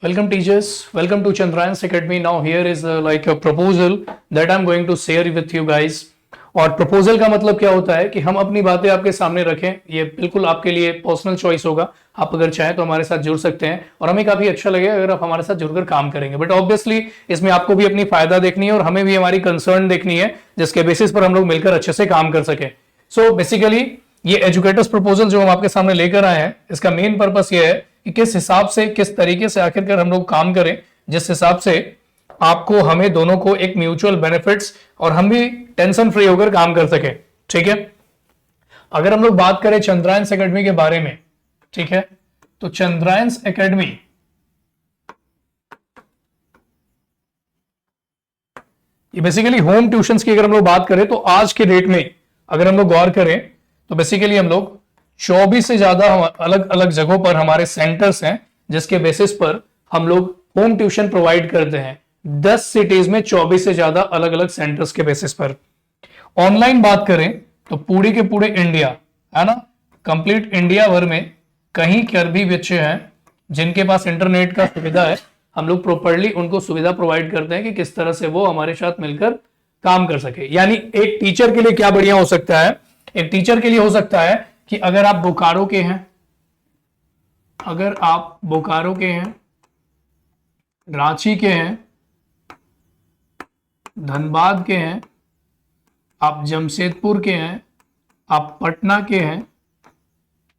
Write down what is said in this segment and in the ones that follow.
Welcome teachers, welcome to Chandrayan's Academy. Now here is like a proposal that I'm going to share with you guys. और proposal का मतलब क्या होता है कि हम अपनी बातें आपके सामने रखें। ये बिल्कुल आपके लिए पर्सनल चॉइस होगा। आप अगर चाहें तो हमारे साथ जुड़ सकते हैं और हमें काफी अच्छा लगेगा अगर आप हमारे साथ जुड़कर काम करेंगे। बट ऑब्वियसली इसमें आपको भी अपनी फायदा देखनी है और हमें भी हमारी कंसर्न देखनी है, जिसके बेसिस पर हम लोग मिलकर अच्छे से काम कर सके। सो बेसिकली ये एजुकेटर्स प्रपोजल जो हम आपके सामने लेकर आए हैं, इसका मेन पर्पस ये है कि किस हिसाब से, किस तरीके से आखिरकार हम लोग काम करें, जिस हिसाब से आपको, हमें दोनों को एक म्यूचुअल बेनिफिट्स और हम भी टेंशन फ्री होकर काम कर सके। ठीक है, अगर हम लोग बात करें चंद्रायंस एकेडमी के बारे में, ठीक है, तो चंद्रायंस एकेडमी ये बेसिकली होम ट्यूशंस की अगर हम लोग बात करें तो आज के डेट में अगर हम लोग गौर करें तो बेसिकली हम लोग 24 से ज्यादा अलग अलग जगहों पर हमारे सेंटर्स हैं, जिसके बेसिस पर हम लोग होम ट्यूशन प्रोवाइड करते हैं। 10 सिटीज में 24 से ज्यादा अलग अलग सेंटर्स के बेसिस पर। ऑनलाइन बात करें तो पूरे के पूरे इंडिया, है ना, कंप्लीट इंडिया भर में कहीं कर भी बच्चे हैं जिनके पास इंटरनेट का सुविधा है, हम लोग प्रॉपर्ली उनको सुविधा प्रोवाइड करते हैं कि किस तरह से वो हमारे साथ मिलकर काम कर सके। यानी एक टीचर के लिए क्या बढ़िया हो सकता है, एक टीचर के लिए हो सकता है कि अगर आप बोकारो के हैं, अगर आप बोकारो के हैं, रांची के हैं, धनबाद के हैं, आप जमशेदपुर के हैं, आप पटना के हैं,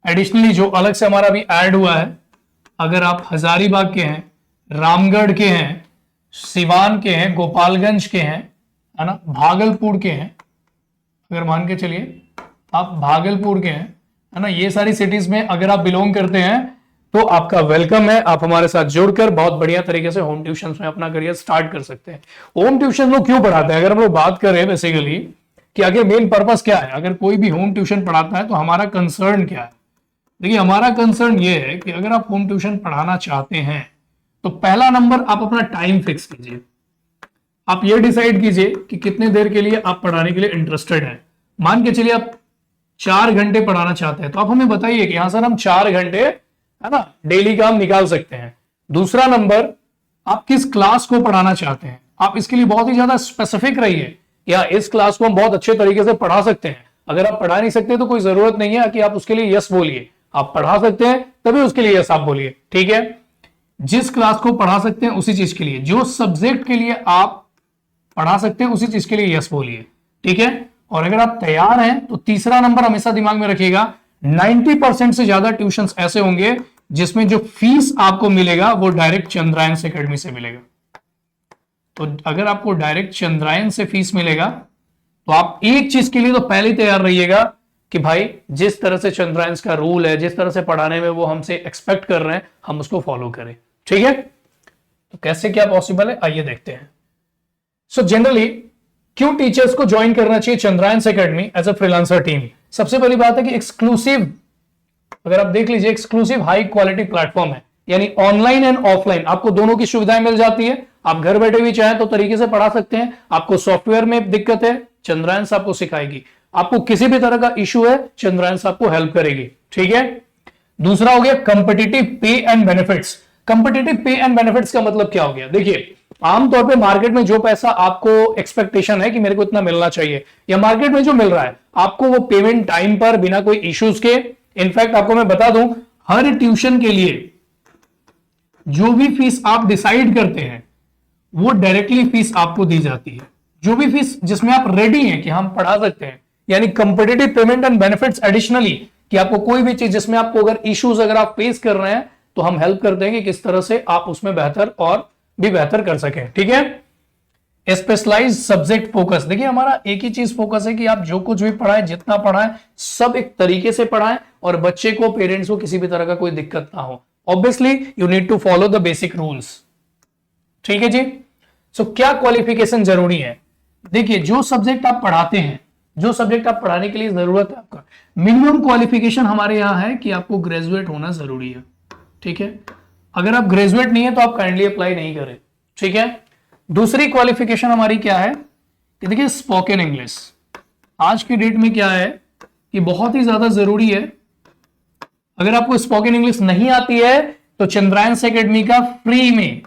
एडिशनली जो अलग से हमारा भी ऐड हुआ है, अगर आप हजारीबाग के हैं, रामगढ़ के हैं, सिवान के हैं, गोपालगंज के हैं, है ना, भागलपुर के हैं, अगर मान के चलिए आप भागलपुर के हैं, है ना, ये सारी सिटीज में अगर आप बिलोंग करते हैं तो आपका वेलकम है। आप हमारे साथ जुड़कर बहुत बढ़िया तरीके से होम ट्यूशन में अपना करियर स्टार्ट कर सकते हैं। होम ट्यूशन लोग क्यों पढ़ाते हैं, अगर हम लोग बात करें बेसिकली कि आगे मेन पर्पस क्या है, अगर कोई भी होम ट्यूशन पढ़ाता है तो हमारा कंसर्न क्या है। देखिए, हमारा कंसर्न ये है कि अगर आप होम ट्यूशन पढ़ाना चाहते हैं तो पहला नंबर आप अपना टाइम फिक्स कीजिए। आप ये डिसाइड कीजिए कि कितने देर के लिए आप पढ़ाने के लिए इंटरेस्टेड हैं। मान के चलिए आप 4 घंटे पढ़ाना चाहते हैं तो आप हमें बताइए कि हाँ सर हम 4 घंटे, है ना, डेली का हम निकाल सकते हैं। दूसरा नंबर, आप किस क्लास को पढ़ाना चाहते हैं। आप इसके लिए बहुत ही ज्यादा स्पेसिफिक रहिए, या इस क्लास को हम बहुत अच्छे तरीके से पढ़ा सकते हैं। अगर आप पढ़ा नहीं सकते तो कोई जरूरत नहीं है कि आप उसके लिए यस बोलिए, आप पढ़ा सकते हैं तभी उसके लिए यस आप बोलिए। ठीक है, जिस क्लास को पढ़ा सकते हैं उसी चीज के लिए, जो सब्जेक्ट के लिए आप पढ़ा सकते हैं उसी चीज के लिए यस बोलिए। ठीक है, और अगर आप तैयार हैं तो तीसरा नंबर हमेशा दिमाग में रखिएगा, 90% से ज्यादा ट्यूशंस ऐसे होंगे जिसमें जो फीस आपको मिलेगा वो डायरेक्ट चंद्रायंस एकेडमी से मिलेगा। तो अगर आपको डायरेक्ट चंद्रायन से फीस मिलेगा तो आप एक चीज के लिए तो पहले ही तैयार रहिएगा कि भाई जिस तरह से चंद्रायंस का रूल है, जिस तरह से पढ़ाने में वो हमसे एक्सपेक्ट कर रहे हैं, हम उसको फॉलो करें। ठीक है, तो कैसे क्या पॉसिबल है आइए देखते हैं। सो जनरली क्यों टीचर्स को ज्वाइन करना चाहिए Chandrayan's academy as a freelancer team. सबसे पहली बात है कि एक्सक्लूसिव, अगर आप देख लीजिए, एक्सक्लूसिव हाई क्वालिटी प्लेटफॉर्म है, यानी ऑनलाइन एंड ऑफलाइन आपको दोनों की सुविधाएं मिल जाती है। आप घर बैठे भी चाहें तो तरीके से पढ़ा सकते हैं। आपको सॉफ्टवेयर में दिक्कत है, चंद्रायंस आपको सिखाएगी। आपको किसी भी तरह का इशू है, चंद्रायंस आपको हेल्प करेगी। ठीक है, दूसरा हो गया कंपिटिटिव पे एंड बेनिफिट्स। कंपिटिटिव पे एंड बेनिफिट्स का मतलब क्या हो गया, देखिए आमतौर पे मार्केट में जो पैसा आपको एक्सपेक्टेशन है कि मेरे को इतना मिलना चाहिए, या मार्केट में जो मिल रहा है आपको वो पेमेंट टाइम पर बिना कोई इश्यूज के। इनफैक्ट आपको मैं बता दूं, हर ट्यूशन के लिए जो भी फीस आप डिसाइड करते हैं वो डायरेक्टली फीस आपको दी जाती है। जो भी फीस जिसमें आप रेडी हैं कि हम पढ़ा सकते हैं, यानी competitive payment and benefits additionally, कि आपको कोई भी चीज जिसमें आपको अगर इश्यूज अगर आप फेस कर रहे हैं तो हम हेल्प कर देंगे किस तरह से आप उसमें बेहतर और भी बेहतर कर सके। ठीक है, स्पेशलाइज्ड सब्जेक्ट फोकस। देखिए हमारा एक ही चीज फोकस है कि आप जो कुछ भी पढ़ाएं, जितना पढ़ाएं, सब एक तरीके से पढ़ाएं और बच्चे को, पेरेंट्स को किसी भी तरह का कोई दिक्कत ना हो। Obviously you need to follow the basic rules. ठीक है जी, सो क्या क्वालिफिकेशन जरूरी है। देखिए जो सब्जेक्ट आप पढ़ाते हैं, जो सब्जेक्ट आप पढ़ाने के लिए जरूरत है, आपका मिनिमम क्वालिफिकेशन हमारे यहां है कि आपको ग्रेजुएट होना जरूरी है। ठीक है, अगर आप ग्रेजुएट नहीं है तो आप काइंडली अप्लाई नहीं करें। ठीक है, दूसरी क्वालिफिकेशन हमारी क्या है कि देखिए स्पोकन इंग्लिश आज की डेट में क्या है कि बहुत ही ज्यादा जरूरी है। अगर आपको स्पोकन इंग्लिश नहीं आती है तो चंद्रायंस एकेडमी का फ्री में,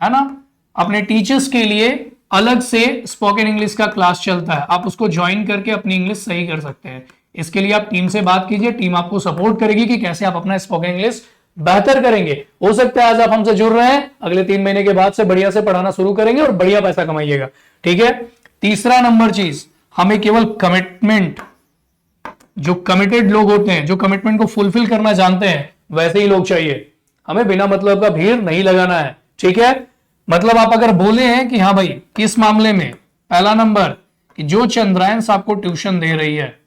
है ना, अपने टीचर्स के लिए अलग से स्पोकन इंग्लिश का क्लास चलता है, आप उसको ज्वाइन करके अपनी इंग्लिश सही कर सकते हैं। इसके लिए आप टीम से बात कीजिए, टीम आपको सपोर्ट करेगी कि कैसे आप अपना स्पोकन इंग्लिश बेहतर करेंगे। हो सकता है आज आप हमसे जुड़ रहे हैं, अगले 3 महीने के बाद से बढ़िया से पढ़ाना शुरू करेंगे और बढ़िया पैसा कमाइएगा। ठीक है। तीसरा नंबर चीज, हमें केवल कमिटमेंट, जो कमिटेड लोग होते हैं, जो कमिटमेंट को फुलफिल करना जानते हैं, वैसे ही लोग चाहिए। हमें बिना मतलब का भीड़ नहीं लगाना है। ठीक है। मतलब आप अगर बोले हैं कि हाँ भाई किस मामले में, पहला नंबर कि जो चंद्रायंस आपको ट्यूशन दे रही है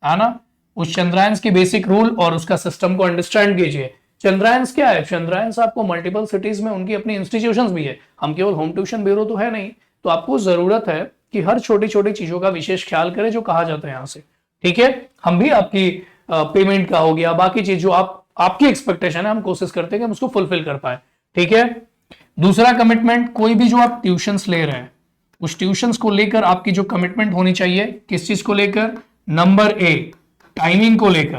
ना, उस चंद्रायंस की बेसिक रूल और उसका सिस्टम को अंडरस्टैंड कीजिए। चंद्रायंस क्या है? चंद्रायंस आपको मल्टीपल सिटीज में उनकी अपनी इंस्टीट्यूशंस भी है, हम केवल होम ट्यूशन ब्यूरो तो है नहीं। तो आपको जरूरत है कि हर छोटी छोटी चीजों का विशेष ख्याल करें जो कहा जाता है यहां से। ठीक है। हम भी आपकी पेमेंट का हो गया, बाकी चीज जो आपकी एक्सपेक्टेशन है, हम कोशिश करते हैं कि हम उसको फुलफिल कर पाए। ठीक है। दूसरा कमिटमेंट, कोई भी जो आप ट्यूशंस ले रहे हैं, उस ट्यूशंस को लेकर आपकी जो कमिटमेंट होनी चाहिए, किस चीज को लेकर? नंबर ए, टाइमिंग को लेकर।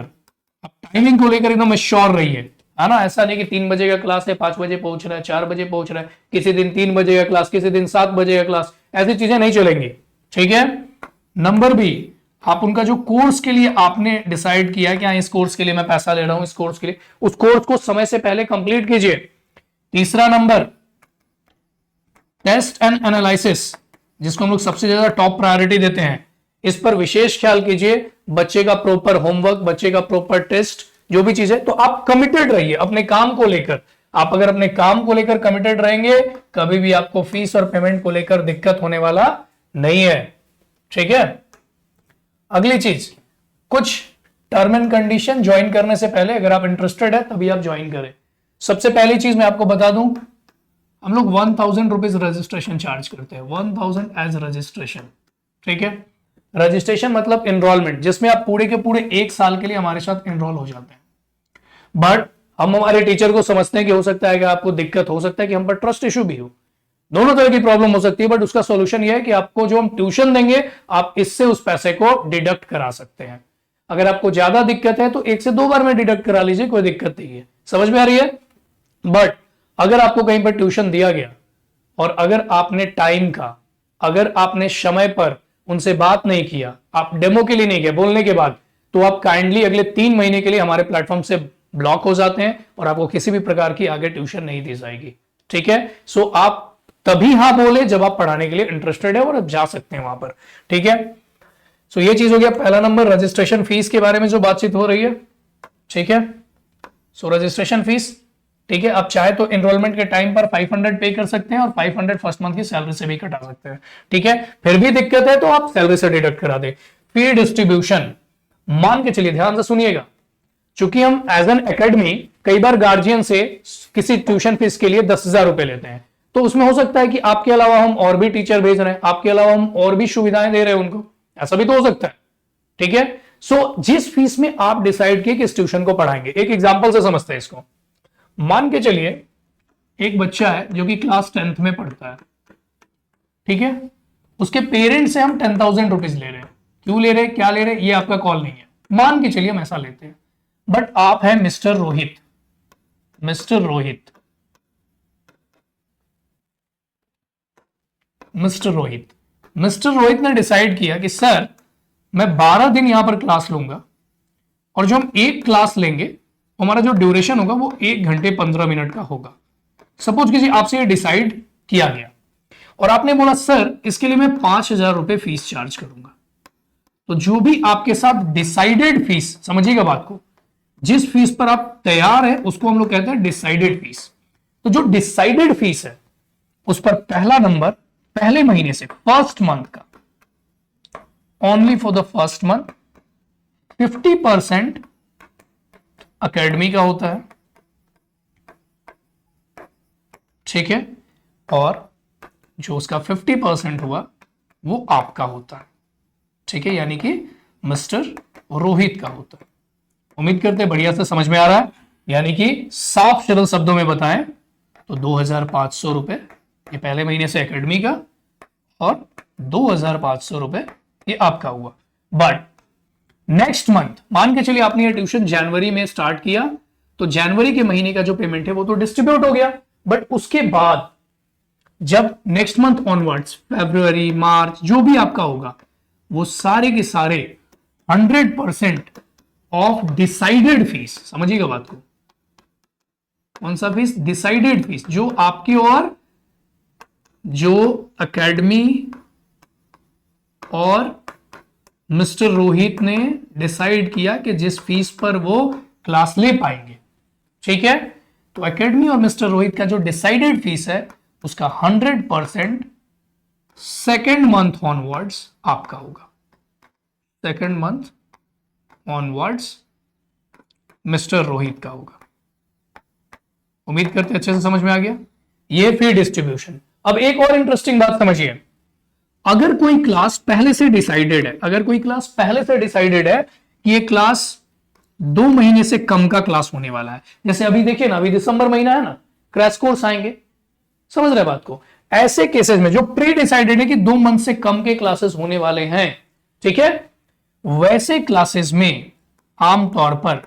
अब टाइमिंग को लेकर एकदम श्योर रहिए, है ना। ऐसा नहीं कि 3 बजे का क्लास है, 5 बजे पहुंच रहा है, 4 बजे पहुंच रहा है, किसी दिन 3 बजे का क्लास, किसी दिन 7 बजे का क्लास, ऐसी चीजें नहीं चलेंगी। ठीक है। नंबर बी, आप उनका जो कोर्स के लिए आपने डिसाइड किया कि हाँ इस कोर्स के लिए मैं पैसा ले रहा हूं, इस कोर्स के लिए, उस कोर्स को समय से पहले कंप्लीट कीजिए। तीसरा नंबर, टेस्ट एंड एनालिसिस, जिसको हम लोग सबसे ज्यादा टॉप प्रायोरिटी देते हैं, इस पर विशेष ख्याल कीजिए। बच्चे का प्रॉपर होमवर्क, बच्चे का प्रॉपर टेस्ट, जो भी चीज है, तो आप कमिटेड रहिए अपने काम को लेकर। आप अगर अपने काम को लेकर कमिटेड रहेंगे, कभी भी आपको फीस और पेमेंट को लेकर दिक्कत होने वाला नहीं है। ठीक है। अगली चीज, कुछ टर्म एंड कंडीशन ज्वाइन करने से पहले, अगर आप इंटरेस्टेड है तभी आप ज्वाइन करें। सबसे पहली चीज मैं आपको बता दूं, हम लोग 1000 रुपीज रजिस्ट्रेशन चार्ज करते हैं, 1000 एज रजिस्ट्रेशन। ठीक है। रजिस्ट्रेशन मतलब एनरोलमेंट, जिसमें आप पूरे के पूरे 1 साल के लिए हमारे साथ एनरोल हो जाते हैं। बट हम हमारे टीचर को समझते हैं कि हो सकता है कि आपको दिक्कत हो सकता है कि हम पर ट्रस्ट इशू भी हो, दोनों तरह की प्रॉब्लम हो सकती है। बट उसका सॉल्यूशन यह है कि आपको जो हम ट्यूशन देंगे, आप इससे उस पैसे को डिडक्ट करा सकते हैं। अगर आपको ज्यादा दिक्कत है तो 1 से 2 बार में डिडक्ट करा लीजिए, कोई दिक्कत नहीं है। समझ में आ रही है? बट अगर आपको कहीं पर ट्यूशन दिया गया और अगर आपने टाइम का, अगर आपने समय पर उनसे बात नहीं किया, आप डेमो के लिए नहीं गए बोलने के बाद, तो आप काइंडली अगले 3 महीने के लिए हमारे प्लेटफॉर्म से ब्लॉक हो जाते हैं और आपको किसी भी प्रकार की आगे ट्यूशन नहीं दी जाएगी। ठीक है। सो आप तभी हाँ बोले जब आप पढ़ाने के लिए इंटरेस्टेड है और आप जा सकते हैं वहां पर। ठीक है। सो ये चीज हो गया पहला नंबर, रजिस्ट्रेशन फीस के बारे में जो बातचीत हो रही है। ठीक है। सो रजिस्ट्रेशन फीस, ठीक है, आप चाहे तो एनरोलमेंट के टाइम पर 500 पे कर सकते हैं और 500 फर्स्ट मंथ की सैलरी से भी कटा सकते हैं। ठीक है। फिर भी दिक्कत है तो आप सैलरी से डिडक्ट करा दे। फी डिस्ट्रीब्यूशन, मान के चलिए, ध्यान से सुनिएगा, चूंकि हम एज एन एकेडमी कई बार गार्जियन से किसी ट्यूशन फीस के लिए 10,000 रुपए लेते हैं, तो उसमें हो सकता है कि आपके अलावा हम और भी टीचर भेज रहे हैं, आपके अलावा हम और भी सुविधाएं दे रहे हैं उनको, ऐसा भी तो हो सकता है। ठीक है। सो जिस फीस में आप डिसाइड किए कि इस ट्यूशन को पढ़ाएंगे, एक एग्जांपल से समझते हैं इसको। मान के चलिए एक बच्चा है जो कि क्लास 10th में पढ़ता है। ठीक है। उसके पेरेंट्स से हम 10,000 रुपीज ले रहे हैं। क्यों ले रहे हैं, क्या ले रहे हैं, ये आपका कॉल नहीं है। मान के चलिए हम ऐसा लेते हैं। बट आप हैं mister Rohit, mister Rohit, mister Rohit, mister Rohit ने डिसाइड किया कि सर मैं 12 दिन यहां पर क्लास लूंगा और जो हम एक क्लास लेंगे हमारा जो ड्यूरेशन होगा वो 1 घंटे 15 मिनट का होगा। सपोज कीजिए आपसे ये डिसाइड किया गया और आपने बोला सर इसके लिए मैं 5,000 रुपए फीस चार्ज करूंगा। तो जो भी आपके साथ डिसाइडेड फीस, समझिएगा बात को, जिस फीस पर आप तैयार है उसको हम लोग कहते हैं डिसाइडेड फीस। तो जो डिसाइडेड फीस है उस पर पहला नंबर पहले महीने से, फर्स्ट मंथ का, only for the first month 50% academy का होता है। ठीक है। और जो उसका 50% हुआ वो आपका होता है। ठीक है। यानी कि मिस्टर रोहित का होता है। उम्मीद करते हैं बढ़िया से समझ में आ रहा है। यानी कि साफ सरल शब्दों में बताएं तो 2,500 रुपए ये पहले महीने से एकेडमी का और 2,500 रुपए ये आपका हुआ। बट नेक्स्ट मंथ, मान के चलिए आपने ये ट्यूशन जनवरी में स्टार्ट किया, तो जनवरी के महीने का जो पेमेंट है वो तो डिस्ट्रीब्यूट हो गया, बट उसके बाद जब नेक्स्ट मंथ ऑनवर्ड्स, फरवरी, मार्च, जो भी आपका होगा, वो सारे के सारे 100% ऑफ डिसाइडेड फीस, समझिएगा बात को, कौन सा फीस? डिसाइडेड फीस, जो आपकी और जो एकेडमी और मिस्टर रोहित ने डिसाइड किया कि जिस फीस पर वो क्लास ले पाएंगे, ठीक है, तो एकेडमी और मिस्टर रोहित का जो डिसाइडेड फीस है उसका 100% सेकेंड मंथ ऑनवर्ड्स आपका होगा, second month onwards mister Rohit का होगा। उम्मीद करते अच्छे से समझ में आ गया। ये फी डिस्ट्रीब्यूशन। अब एक और इंटरेस्टिंग बात समझिए, अगर कोई क्लास पहले से डिसाइडेड है, अगर कोई क्लास पहले से डिसाइडेड है कि ये क्लास 2 महीने से कम का क्लास होने वाला है, जैसे अभी देखिए ना, अभी दिसंबर महीना है ना, क्रैश कोर्स आएंगे, समझ रहे बात को, ऐसे केसेस में जो प्री डिसाइडेड है कि 2 मंथ से कम के क्लासेस होने वाले हैं, ठीक है, वैसे क्लासेस में आमतौर पर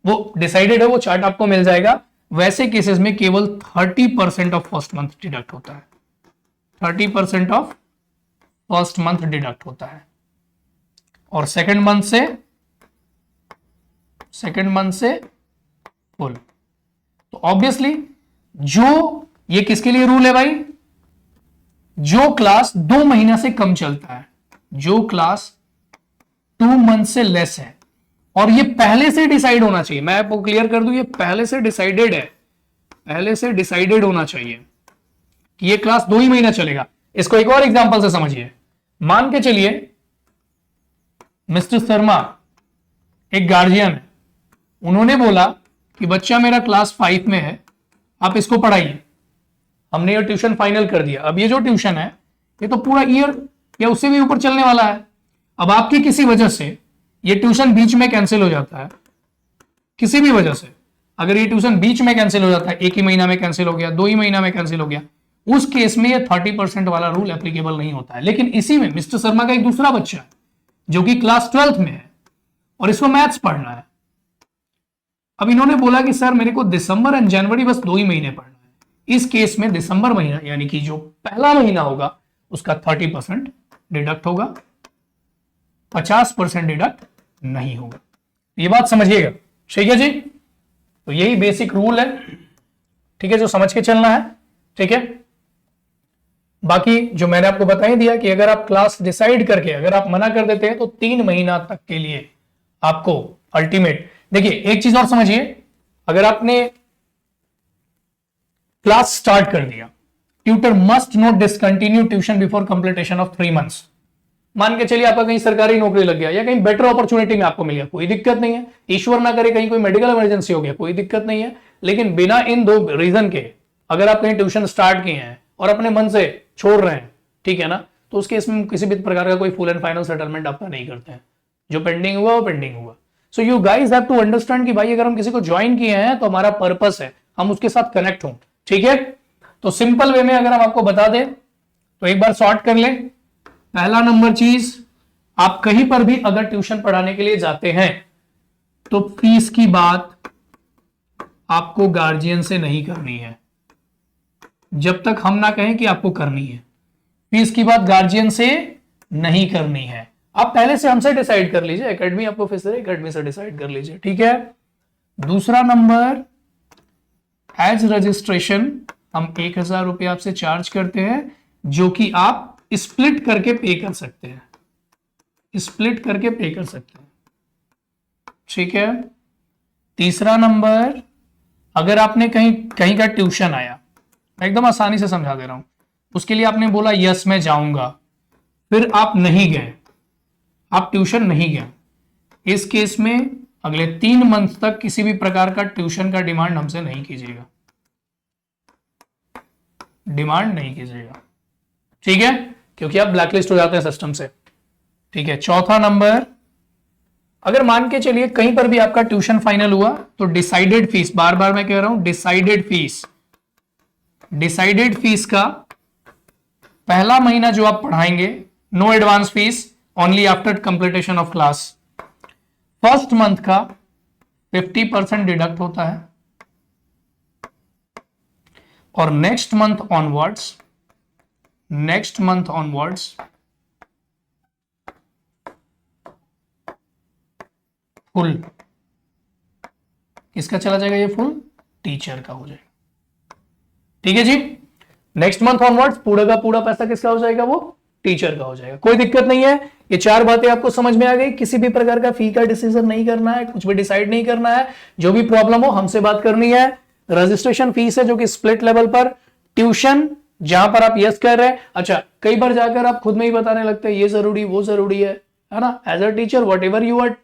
वो डिसाइडेड है, वो चार्ट आपको मिल जाएगा, वैसे केसेस में केवल 30% ऑफ फर्स्ट मंथ डिडक्ट होता है, 30% ऑफ फर्स्ट मंथ डिडक्ट होता है, और सेकंड मंथ से फुल। तो ऑब्वियसली जो ये किसके लिए रूल है भाई? जो क्लास 2 महीना से कम चलता है, जो क्लास 2 मंथ से लेस है, और ये पहले से डिसाइड होना चाहिए, मैं आपको क्लियर कर दूं, ये पहले से डिसाइडेड है, पहले से डिसाइडेड होना चाहिए कि ये क्लास 2 ही महीना चलेगा। इसको एक और एग्जांपल से समझिए, मान के चलिए मिस्टर शर्मा एक गार्जियन है, उन्होंने बोला कि बच्चा मेरा क्लास 5 में है, आप इसको पढ़ाइए। हमने ये ट्यूशन फाइनल कर दिया, अब ये जो ट्यूशन है ये तो पूरा ईयर या उससे भी ऊपर चलने वाला है। अब आपकी किसी वजह से ये ट्यूशन बीच में कैंसिल हो जाता है, किसी भी वजह से अगर ये ट्यूशन बीच में कैंसिल हो जाता है, 1 ही महीना में कैंसिल हो गया, 2 ही महीना में कैंसिल हो गया, उस केस में ये 30% वाला रूल एप्लीकेबल नहीं होता है। लेकिन इसी में मिस्टर शर्मा का एक दूसरा बच्चा है जो कि क्लास 12th में है और इसको मैथ्स पढ़ना है। अब इन्होंने बोला कि सर मेरे को दिसंबर एंड जनवरी बस 2 ही महीने पढ़ना है। इस केस में दिसंबर महीना यानी कि जो पहला महीना होगा उसका 30% डिडक्ट होगा, 50% डिडक्ट नहीं होगा। ये बात समझिएगा, ठीक है जी। तो यही बेसिक रूल है, ठीक है, जो समझ के चलना है, ठीक है। बाकी जो मैंने आपको बता ही दिया कि अगर आप क्लास डिसाइड करके अगर आप मना कर देते हैं तो 3 महीना तक के लिए आपको अल्टीमेट। देखिए एक चीज और समझिए, अगर आपने क्लास स्टार्ट कर दिया, tutor must not discontinue tuition before completion of 3 months. मान के चलिए आपका कहीं सरकारी नौकरी लग गया या कहीं बेटर अपॉर्चुनिटी में आपको मिल गया, कोई दिक्कत नहीं है। ईश्वर ना करे कहीं कोई मेडिकल इमरजेंसी हो गया, कोई दिक्कत नहीं है। लेकिन बिना इन 2 रीजन के अगर आप कहीं ट्यूशन स्टार्ट किए हैं और अपने मन से छोड़ रहे हैं, ठीक है ना, तो उसके इसमें किसी भी प्रकार का कोई फुल एंड फाइनल सेटलमेंट आपका नहीं करते हैं। जो पेंडिंग हुआ वो पेंडिंग हुआ। So you guys have to understand कि भाई अगर हम किसी को ज्वाइन किए हैं तो हमारा पर्पस है हम उसके साथ कनेक्ट हों, ठीक है। तो सिंपल वे में अगर हम आपको बता दें तो एक बार सॉर्ट कर लें। पहला नंबर चीज, आप कहीं पर भी अगर ट्यूशन पढ़ाने के लिए जाते हैं तो फीस की बात आपको गार्जियन से नहीं करनी है, जब तक हम ना कहें कि आपको करनी है। फीस की बात गार्जियन से नहीं करनी है, आप पहले से हमसे डिसाइड कर लीजिए। एकेडमी आपको फीस दे, एकेडमी से डिसाइड कर लीजिए, ठीक है। दूसरा नंबर, एज रजिस्ट्रेशन हम 1000 रुपये आपसे चार्ज करते हैं, जो कि आप स्प्लिट करके पे कर सकते हैं, स्प्लिट करके पे कर सकते हैं, ठीक है। तीसरा नंबर, अगर आपने कहीं का ट्यूशन आया, मैं एकदम आसानी से समझा दे रहा हूं, उसके लिए आपने बोला यस मैं जाऊंगा, फिर आप नहीं गए, आप ट्यूशन नहीं गए, इस केस में अगले 3 मंथ तक किसी भी प्रकार का ट्यूशन का डिमांड हमसे नहीं कीजिएगा, डिमांड नहीं कीजिएगा, ठीक है, क्योंकि आप ब्लैकलिस्ट हो जाते हैं सिस्टम से, ठीक है। चौथा नंबर, अगर मान के चलिए कहीं पर भी आपका ट्यूशन फाइनल हुआ तो डिसाइडेड फीस, बार बार मैं कह रहा हूं डिसाइडेड फीस का पहला महीना जो आप पढ़ाएंगे, no advance fees, only after completion of class. First month का 50% डिडक्ट होता है और नेक्स्ट मंथ ऑनवर्ड्स फुल किसका चला जाएगा, ये फुल टीचर का हो जाएगा। ठीक है जी, नेक्स्ट मंथ ऑनवर्ड्स पूरा का पूरा पैसा किसका हो जाएगा, वो टीचर का हो जाएगा। कोई दिक्कत नहीं है, ये चार बातें आपको समझ में आ गई। किसी भी प्रकार का फी का डिसीजन नहीं करना है, कुछ भी डिसाइड नहीं करना है, जो भी प्रॉब्लम हो हमसे बात करनी है। रजिस्ट्रेशन फीस है जो कि स्प्लिट लेवल पर, ट्यूशन जहां पर आप यस कर रहे हैं। अच्छा, कई बार जाकर आप खुद में ही बताने लगते हैं ये जरूरी वो जरूरी है ना। As a teacher whatever you are,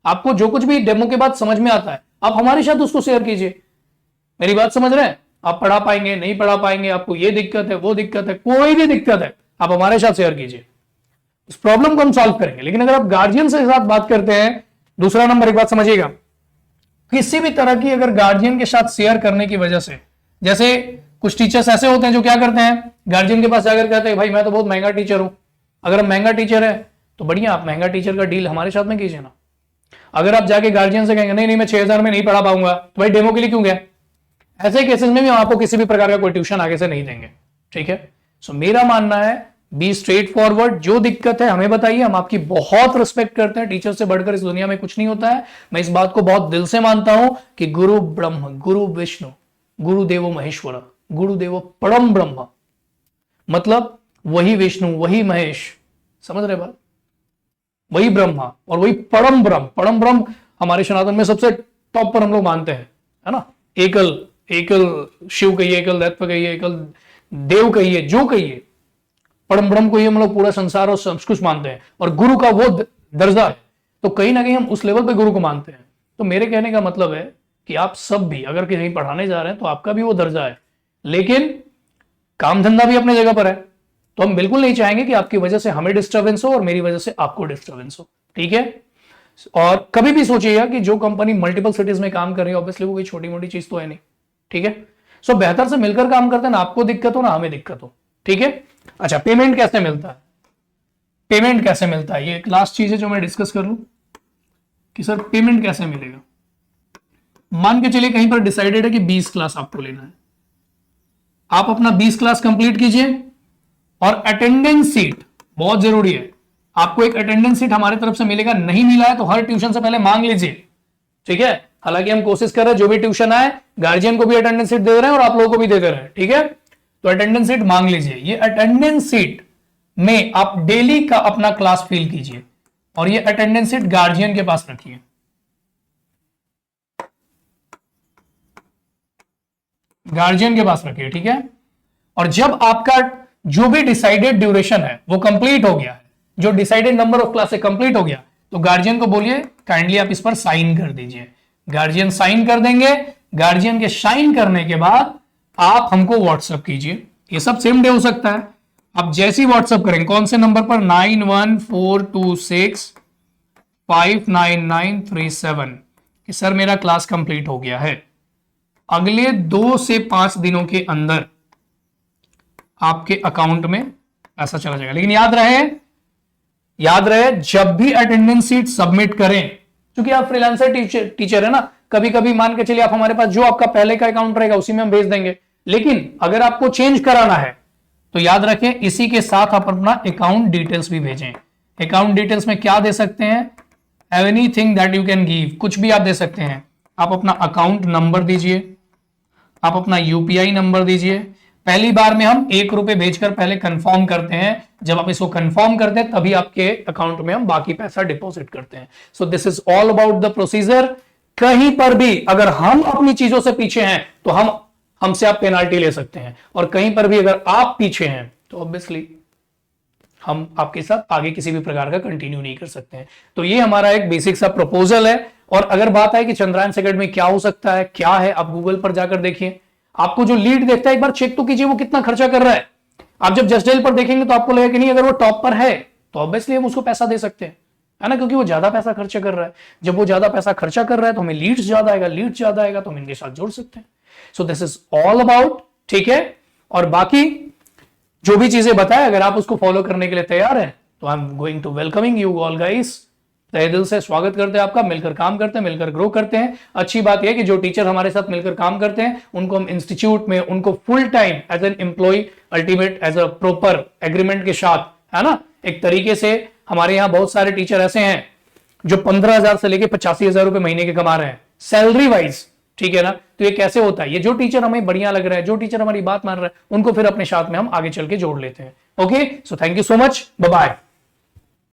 आपको जो कुछ भी डेमो के बाद समझ में आता है आप हमारे साथ उसको शेयर कीजिए। मेरी बात समझ रहे हैं, आप पढ़ा पाएंगे नहीं पढ़ा पाएंगे, आपको ये दिक्कत है वो दिक्कत है, कोई भी दिक्कत है आप हमारे साथ शेयर कीजिए, इस प्रॉब्लम को हम सॉल्व करेंगे। लेकिन अगर आप गार्जियन के साथ बात करते हैं, दूसरा नंबर एक बात समझिएगा, किसी भी तरह की अगर गार्जियन के साथ शेयर करने की वजह से, जैसे कुछ टीचर्स ऐसे होते हैं जो क्या करते हैं, गार्जियन के पास जाकर कहते हैं भाई मैं तो बहुत महंगा टीचर हूं। अगर हम महंगा टीचर है तो बढ़िया, आप महंगा टीचर का डील हमारे साथ में कीजिए ना। अगर आप जाके गार्जियन से कहेंगे नहीं नहीं मैं 6000 में नहीं पढ़ा पाऊंगा, तो भाई डेमो के लिए क्यों गया। ऐसे केसेस में भी हम आपको किसी भी प्रकार का कोई ट्यूशन आगे से नहीं देंगे। ठीक है, सो मेरा मानना है बी स्ट्रेट फॉरवर्ड, जो दिक्कत है हमें बताइए, हम आपकी बहुत रिस्पेक्ट करते हैं। टीचर से बढ़कर इस दुनिया में कुछ नहीं होता है। मैं इस बात को बहुत दिल से मानता हूं कि गुरु ब्रह्म गुरु विष्णु गुरुदेवो महेश्वर गुरुदेवो परम ब्रह्म, मतलब वही विष्णु वही महेश, समझ रहे बात, वही ब्रह्मा और वही परम ब्रह्म। परम ब्रह्म हमारे सनातन में सबसे टॉप पर हम लोग मानते हैं, है ना। एकल शिव कहिए, एकल दैत्य कहिए, एकल देव कहिए, जो कहिए, परम ब्रह्म को ही हम लोग पूरा संसार और सब कुछ मानते हैं। और गुरु का वो दर्जा है, तो कहीं ना कहीं हम उस लेवल पे गुरु को मानते हैं। तो मेरे कहने का मतलब है कि आप सब भी अगर कहीं पढ़ाने जा रहे हैं तो आपका भी वो दर्जा है, लेकिन काम धंधा भी अपने जगह पर है। तो हम बिल्कुल नहीं चाहेंगे कि आपकी वजह से हमें डिस्टर्बेंस हो और मेरी वजह से आपको डिस्टर्बेंस हो। ठीक है, और कभी भी सोचिएगा कि जो कंपनी मल्टीपल सिटीज में काम कर रही है, ऑब्वियसली वो कोई छोटी मोटी चीज तो है नहीं। ठीक है, सो बेहतर से मिलकर काम करते हैं, ना आपको दिक्कत हो ना हमें दिक्कत हो। ठीक है, अच्छा पेमेंट कैसे मिलता है, पेमेंट कैसे मिलता है, ये एक लास्ट चीज है जो मैं डिस्कस कर लूं कि सर पेमेंट कैसे मिलेगा। मान के चलिए कहीं पर डिसाइडेड है कि 20 क्लास आपको लेना है, आप अपना 20 क्लास कंप्लीट कीजिए और अटेंडेंस सीट बहुत जरूरी है। आपको एक अटेंडेंस सीट हमारे तरफ से मिलेगा, नहीं मिला है तो हर ट्यूशन से पहले मांग लीजिए। ठीक है, हालांकि हम कोशिश कर रहे हैं जो भी ट्यूशन आए गार्जियन को भी अटेंडेंस सीट दे रहे हैं और आप लोगों को भी दे रहे हैं। ठीक है, तो अटेंडेंस सीट मांग लीजिए। ये अटेंडेंस सीट में आप डेली का अपना क्लास फिल कीजिए और ये अटेंडेंस सीट गार्जियन के पास रखिए। गार्जियन के पास रखिए। ठीक है, और जब आपका जो भी डिसाइडेड ड्यूरेशन है वो कंप्लीट हो गया है, जो decided number of class complete हो गया, तो गार्जियन को बोलिए काइंडली आप इस पर साइन कर दीजिए। गार्जियन साइन कर देंगे। गार्जियन के साइन करने के बाद आप हमको व्हाट्सएप कीजिए। ये सब सेम डे हो सकता है, आप जैसे ही व्हाट्सएप करेंगे, कौन से नंबर पर, 9142659937 कि सर मेरा क्लास कंप्लीट हो गया है। अगले 2 से 5 दिनों के अंदर आपके अकाउंट में पैसा चला जाएगा। लेकिन याद रहे जब भी अटेंडेंस सीट सबमिट करें, क्योंकि आप फ्रीलांसर टीचर है ना, कभी कभी मान के चलिए आप हमारे पास जो आपका पहले का अकाउंट रहेगा उसी में हम भेज देंगे। लेकिन अगर आपको चेंज कराना है तो याद रखें इसी के साथ आप अपना अकाउंट डिटेल्स भी भेजें। अकाउंट डिटेल्स में क्या दे सकते हैं, anything that you can give, कुछ भी आप दे सकते हैं। आप अपना अकाउंट नंबर दीजिए, आप अपना यूपीआई नंबर दीजिए। पहली बार में हम 1 रुपए भेजकर पहले कंफर्म करते हैं, जब आप इसको कंफर्म करते हैं तभी आपके अकाउंट में हम बाकी पैसा डिपॉजिट करते हैं। So this is all about the procedure. कहीं पर भी अगर हम अपनी चीजों से पीछे हैं तो हमसे आप पेनाल्टी ले सकते हैं, और कहीं पर भी अगर आप पीछे हैं तो ऑब्वियसली हम आपके साथ आगे किसी भी प्रकार का कंटिन्यू नहीं कर सकते हैं। तो ये हमारा एक बेसिक सा प्रपोजल है। और अगर बात है कि चंद्रायन सेकेंड में क्या हो सकता है, क्या है, आप गूगल पर जाकर देखिए। आपको जो लीड देखता है एक बार चेक तो कीजिए वो कितना खर्चा कर रहा है। आप जब जस्ट डायल पर देखेंगे तो आपको लगेगा कि नहीं, अगर वो टॉप पर है तो ऑब्वियसली हम उसको पैसा दे सकते हैं, है ना, क्योंकि वो ज्यादा पैसा खर्चा कर रहा है। जब वो ज्यादा पैसा खर्चा कर रहा है तो हमें लीड्स ज्यादा आएगा, लीड्स ज्यादा आएगा तो हम इनके साथ जोड़ सकते हैं। So this is all about. ठीक है, और बाकी जो भी चीजें बताए अगर आप उसको फॉलो करने के लिए तैयार हैं तो I am going to welcoming you all guys तहे दिल से स्वागत करते हैं आपका। मिलकर काम करते हैं, मिलकर ग्रो करते हैं। अच्छी बात यह कि जो टीचर हमारे साथ मिलकर काम करते हैं उनको हम इंस्टीट्यूट में उनको full time as an employ, ultimate as a proper agreement के साथ, है ना, एक तरीके से। हमारे यहाँ बहुत सारे टीचर ऐसे हैं जो 15,000 से लेके 85,000 रुपए महीने के कमा रहे हैं सैलरी वाइज, ठीक है ना। तो ये कैसे होता है? ये जो टीचर हमें बढ़िया लग रहा है, जो टीचर हमारी बात मान रहा है, उनको फिर अपने साथ में हम आगे चल के जोड़ लेते हैं। Okay, so thank you so much, bye bye.